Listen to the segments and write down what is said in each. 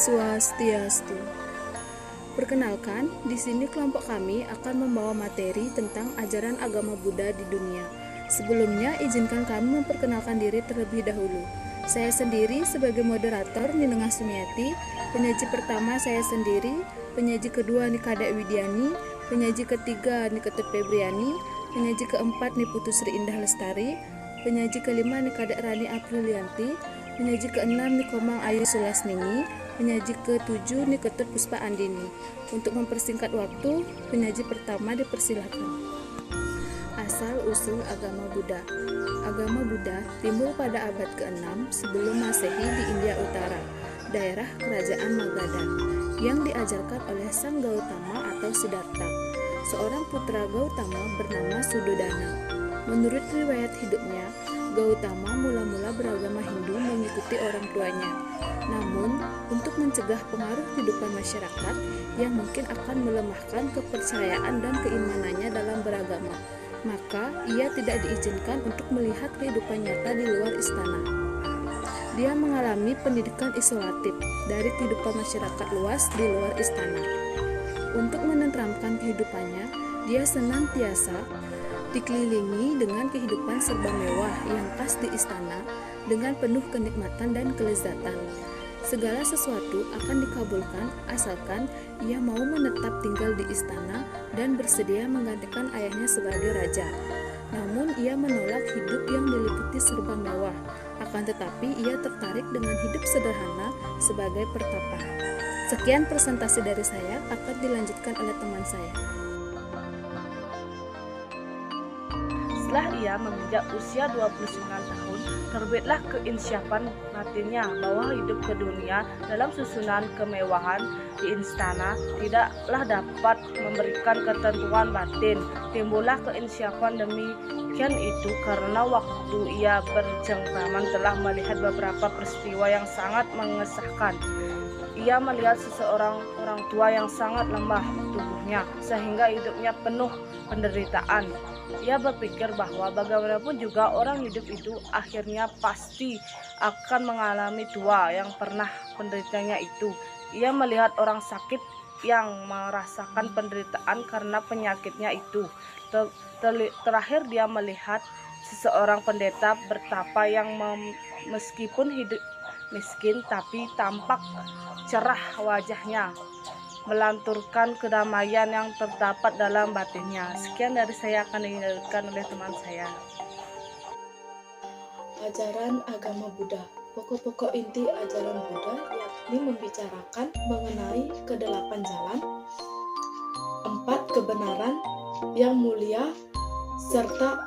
Swastiastu. Perkenalkan, di sini kelompok kami akan membawa materi tentang ajaran agama Buddha di dunia. Sebelumnya, izinkan kami memperkenalkan diri terlebih dahulu. Saya sendiri sebagai moderator Ninengah Sumiati, penyaji pertama saya sendiri, penyaji kedua Nikadek Widiani, penyaji ketiga Niketut Febriani, penyaji keempat Niputu Sri Indah Lestari, penyaji kelima Nikadek Rani Aprilianti, penyaji keenam Nikomang Ayu Sulasmini, penyaji ketujuh Niketut Puspa Andini. Untuk mempersingkat waktu, penyaji pertama dipersilakan. Asal-usul agama Buddha. Agama Buddha timbul pada abad ke-6 sebelum Masehi di India Utara, daerah kerajaan Magadha, yang diajarkan oleh Sang Gautama atau Siddhartha, seorang putra Gautama bernama Suddhodana. Menurut riwayat hidupnya, Gautama mula-mula beragama Hindu mengikuti orang tuanya. Namun, untuk mencegah pengaruh kehidupan masyarakat yang mungkin akan melemahkan kepercayaan dan keimanannya dalam beragama, maka ia tidak diizinkan untuk melihat kehidupan nyata di luar istana. Dia mengalami pendidikan isolatif dari kehidupan masyarakat luas di luar istana. Untuk menenteramkan kehidupannya, dia senantiasa dikelilingi dengan kehidupan serba mewah yang khas di istana dengan penuh kenikmatan dan kelezatan. Segala sesuatu akan dikabulkan asalkan ia mau menetap tinggal di istana dan bersedia menggantikan ayahnya sebagai raja. Namun ia menolak hidup yang diliputi serba mewah, akan tetapi ia tertarik dengan hidup sederhana sebagai pertapa. Sekian presentasi dari saya, akan dilanjutkan oleh teman saya. Setelah ia menginjak usia 29 tahun, terbitlah keinsyafan batinnya bahwa hidup ke dunia dalam susunan kemewahan di istana tidaklah dapat memberikan ketentuan batin. Timbullah keinsyafan demikian itu karena waktu ia bercengkraman telah melihat beberapa peristiwa yang sangat mengesahkan. Ia melihat seseorang orang tua yang sangat lemah tubuhnya sehingga hidupnya penuh penderitaan. Ia berpikir bahwa bagaimanapun juga orang hidup itu akhirnya pasti akan mengalami tua yang pernah penderitanya itu. Ia melihat orang sakit yang merasakan penderitaan karena penyakitnya itu. Terakhir dia melihat seseorang pendeta bertapa yang meskipun hidup miskin tapi tampak cerah wajahnya, melanturkan kedamaian yang terdapat dalam batinnya. Sekian dari saya akan dilanjutkan oleh teman saya. Ajaran agama Buddha. Pokok-pokok inti ajaran Buddha yakni membicarakan mengenai kedelapan jalan, 4 kebenaran yang mulia, serta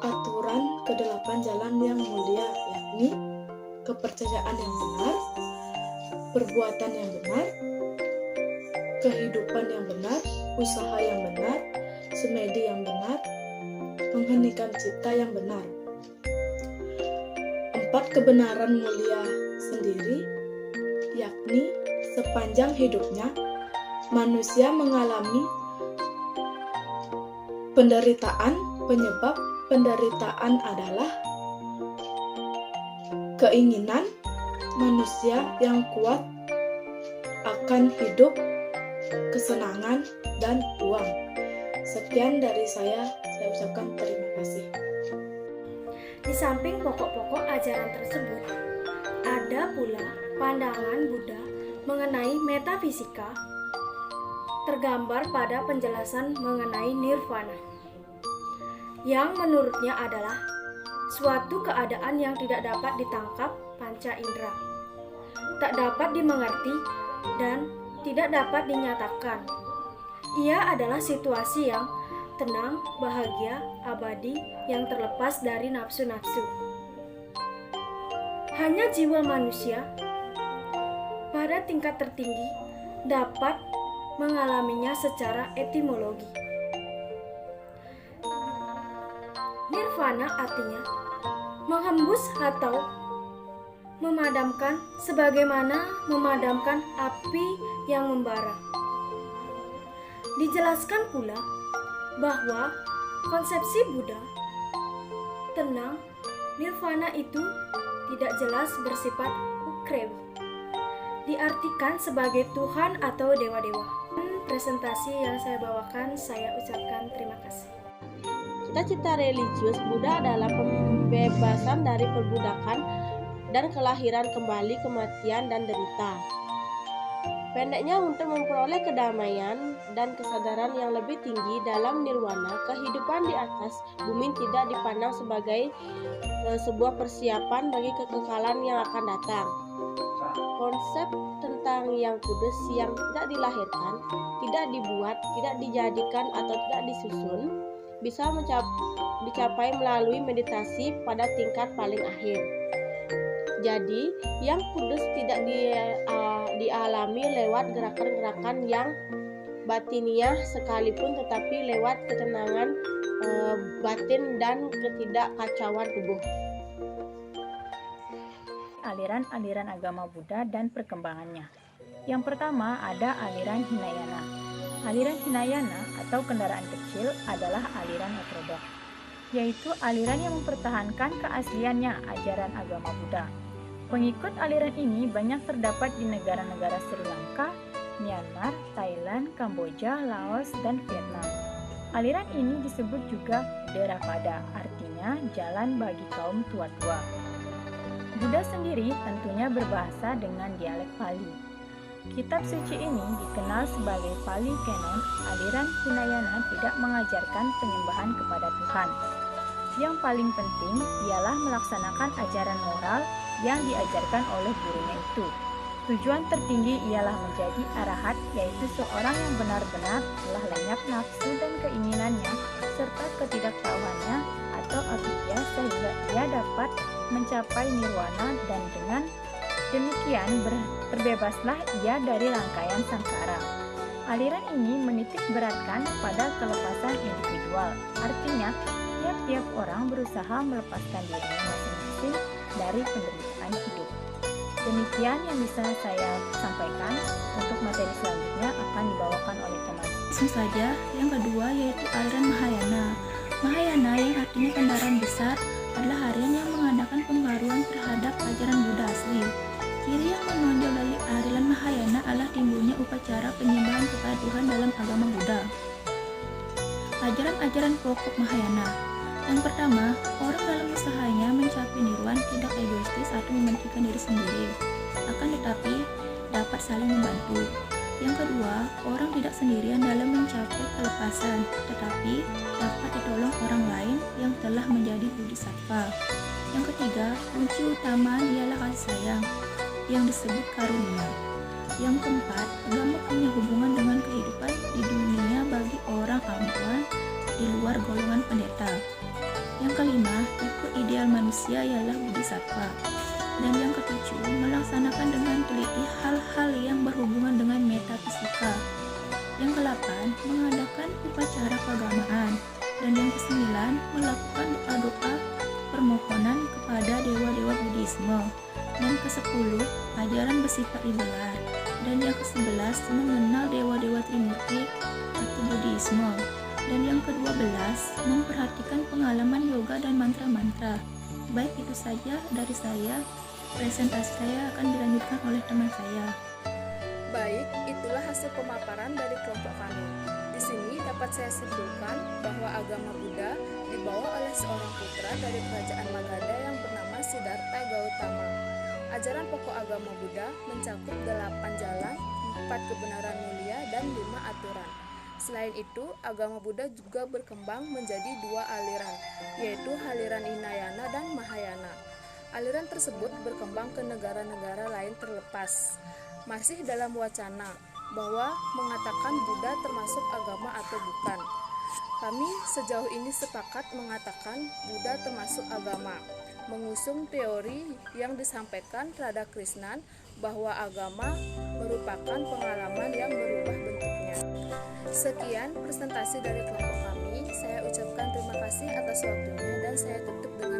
aturan kedelapan jalan yang mulia, yakni kepercayaan yang benar, perbuatan yang benar, kehidupan yang benar, usaha yang benar, semedi yang benar, mengheningkan cipta yang benar. 4 kebenaran mulia sendiri yakni sepanjang hidupnya manusia mengalami penderitaan. Penyebab penderitaan adalah keinginan manusia yang kuat akan hidup, kesenangan, dan uang. Sekian dari saya ucapkan terima kasih. Di samping pokok-pokok ajaran tersebut, ada pula pandangan Buddha mengenai metafisika tergambar pada penjelasan mengenai nirvana, yang menurutnya adalah suatu keadaan yang tidak dapat ditangkap panca indera, tak dapat dimengerti, dan tidak dapat dinyatakan. Ia adalah situasi yang tenang, bahagia, abadi, yang terlepas dari nafsu-nafsu. Hanya jiwa manusia pada tingkat tertinggi dapat mengalaminya secara etimologi. Nirvana artinya menghembus atau memadamkan, sebagaimana memadamkan api yang membara. Dijelaskan pula bahwa konsepsi Buddha tenang, nirvana itu tidak jelas bersifat ukrewi. diartikan sebagai Tuhan atau dewa-dewa. Presentasi yang saya bawakan, saya ucapkan terima kasih. Cita-cita religius Buddha adalah pembebasan dari perbudakan dan kelahiran kembali, kematian, dan derita. Pendeknya, untuk memperoleh kedamaian dan kesadaran yang lebih tinggi dalam nirwana, kehidupan di atas bumi tidak dipandang sebagai sebuah persiapan bagi kekekalan yang akan datang. Konsep tentang yang kudus yang tidak dilahirkan, tidak dibuat, tidak dijadikan, atau tidak disusun, bisa dicapai melalui meditasi pada tingkat paling akhir. Jadi, yang kudus tidak dialami lewat gerakan-gerakan yang batiniah sekalipun, tetapi lewat ketenangan batin dan ketidakkacauan tubuh. Aliran-aliran agama Buddha dan perkembangannya. Yang pertama ada aliran Hinayana. Aliran Hinayana atau kendaraan kecil adalah aliran heterodoks, yaitu aliran yang mempertahankan keasliannya ajaran agama Buddha. Pengikut aliran ini banyak terdapat di negara-negara Sri Lanka, Myanmar, Thailand, Kamboja, Laos, dan Vietnam. Aliran ini disebut juga Theravada, artinya jalan bagi kaum tua-tua. Buddha sendiri tentunya berbahasa dengan dialek Pali. Kitab suci ini dikenal sebagai Pali Canon. Aliran Hinayana tidak mengajarkan penyembahan kepada Tuhan. Yang paling penting ialah melaksanakan ajaran moral yang diajarkan oleh gurunya itu. Tujuan tertinggi ialah menjadi arahat, yaitu seorang yang benar-benar telah lenyap nafsu dan keinginannya serta ketidaktahuannya atau avidya, sehingga ia dapat mencapai nirwana, dan dengan demikian terbebaslah ia dari rangkaian samsara. Aliran ini menitik beratkan pada kelepasan individual, artinya tiap-tiap orang berusaha melepaskan dirinya masing-masing dari penderitaan hidup. Demikian yang bisa saya sampaikan. Untuk materi selanjutnya akan dibawakan oleh teman. Langsung saja, yang kedua yaitu aliran Mahayana. Mahayana yang artinya kendaraan besar adalah aliran yang mengadakan pembaruan terhadap ajaran Buddha asli. Ciri yang menonjol dari aliran Mahayana adalah timbulnya upacara penyembahan kepada Tuhan dalam agama Buddha. Ajaran-ajaran pokok Mahayana. Yang pertama, orang dalam usahanya mencapai nirwana tidak egoistis atau mementingkan diri sendiri, akan tetapi dapat saling membantu. Yang kedua, orang tidak sendirian dalam mencapai kelepasan, tetapi dapat ditolong orang lain yang telah menjadi bodhisattva. Yang ketiga, kunci utama ialah kasih sayang, yang disebut karunia. Yang keempat, agama punya hubungan dengan kehidupan di dunia bagi orang awaam di luar golongan pendeta. Yang kelima, tipe ideal manusia ialah bodhisattva. Dan yang ketujuh, melaksanakan dengan teliti hal-hal yang berhubungan dengan metafisika. Yang kedelapan, mengadakan upacara keagamaan. Dan yang kesembilan, melakukan doa-doa permohonan kepada dewa-dewa Buddhisme. Dan kesepuluh, ajaran bersifat liberal. Dan yang ke-11, mengenal dewa-dewa Trimurti atau Buddhisme. Dan yang ke-12, memperhatikan pengalaman yoga dan mantra-mantra. Baik, itu saja dari saya. Presentasi saya akan dilanjutkan oleh teman saya. Baik, itulah hasil pemaparan dari kelompok kami. Di sini dapat saya simpulkan bahwa agama Buddha dibawa oleh seorang putra dari kerajaan Magadha yang bernama Siddhartha Gautama. Ajaran pokok agama Buddha mencakup 8 jalan, 4 kebenaran mulia, dan 5 aturan. Selain itu, agama Buddha juga berkembang menjadi 2 aliran, yaitu aliran Hinayana dan Mahayana. Aliran tersebut berkembang ke negara-negara lain terlepas. Masih dalam wacana bahwa mengatakan Buddha termasuk agama atau bukan. Kami sejauh ini sepakat mengatakan Buddha termasuk agama, mengusung teori yang disampaikan Radhakrishnan bahwa agama merupakan pengalaman yang berubah bentuknya. Sekian presentasi dari kelompok kami. Saya ucapkan terima kasih atas waktunya dan saya tutup dengan